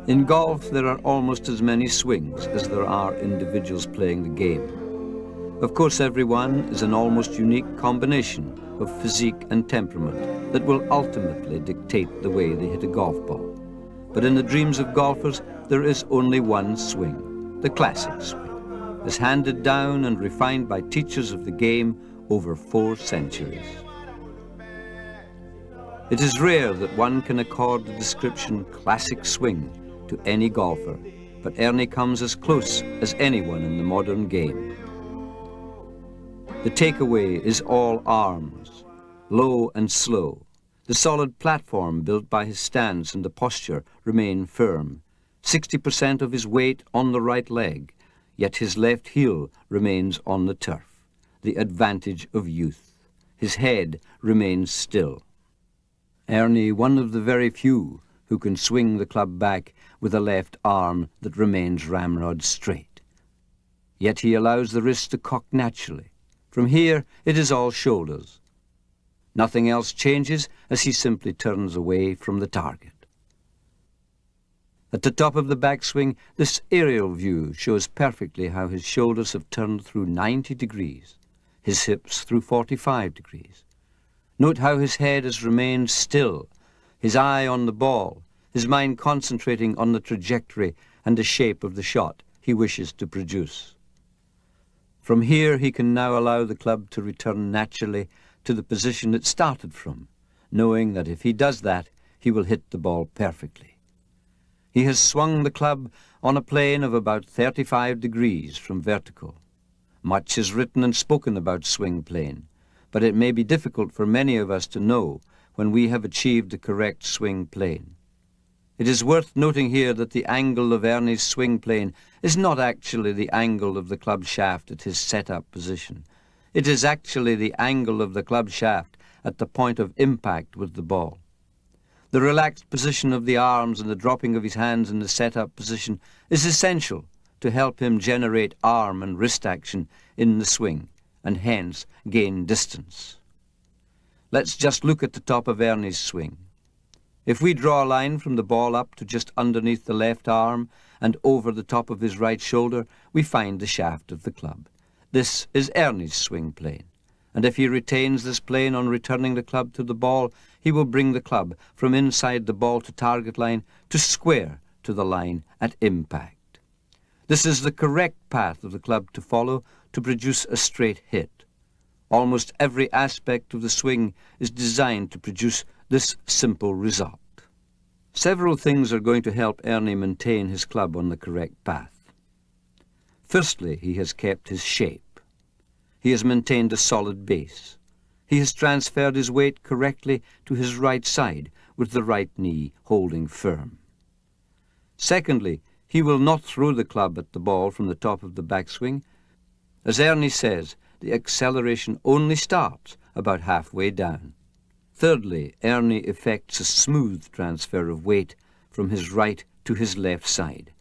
In golf, there are almost as many swings as there are individuals playing the game. Of course, every one is an almost unique combination of physique and temperament that will ultimately dictate the way they hit a golf ball. But in the dreams of golfers, there is only one swing, the classic swing, as handed down and refined by teachers of the game over 4 centuries. It is rare that one can accord the description classic swing to any golfer, but Ernie comes as close as anyone in the modern game. The takeaway is all arms, low and slow. The solid platform built by his stance and the posture remain firm. 60% of his weight on the right leg, yet his left heel remains on the turf. The advantage of youth. His head remains still. Ernie, one of the very few who can swing the club back with a left arm that remains ramrod straight. Yet he allows the wrist to cock naturally. From here, it is all shoulders. Nothing else changes as he simply turns away from the target. At the top of the backswing, this aerial view shows perfectly how his shoulders have turned through 90 degrees, his hips through 45 degrees. Note how his head has remained still, his eye on the ball, his mind concentrating on the trajectory and the shape of the shot he wishes to produce. From here, he can now allow the club to return naturally to the position it started from, knowing that if he does that, he will hit the ball perfectly. He has swung the club on a plane of about 35 degrees from vertical. Much is written and spoken about swing plane, but it may be difficult for many of us to know when we have achieved the correct swing plane. It is worth noting here that the angle of Ernie's swing plane is not actually the angle of the club shaft at his set-up position. It is actually the angle of the club shaft at the point of impact with the ball. The relaxed position of the arms and the dropping of his hands in the set-up position is essential to help him generate arm and wrist action in the swing, and hence gain distance. Let's just look at the top of Ernie's swing. If we draw a line from the ball up to just underneath the left arm and over the top of his right shoulder, we find the shaft of the club. This is Ernie's swing plane, and if he retains this plane on returning the club to the ball, he will bring the club from inside the ball to target line to square to the line at impact. This is the correct path of the club to follow to produce a straight hit. Almost every aspect of the swing is designed to produce this simple result. Several things are going to help Ernie maintain his club on the correct path. Firstly, he has kept his shape. He has maintained a solid base. He has transferred his weight correctly to his right side with the right knee holding firm. Secondly, he will not throw the club at the ball from the top of the backswing. As Ernie says, the acceleration only starts about halfway down. Thirdly, Ernie effects a smooth transfer of weight from his right to his left side.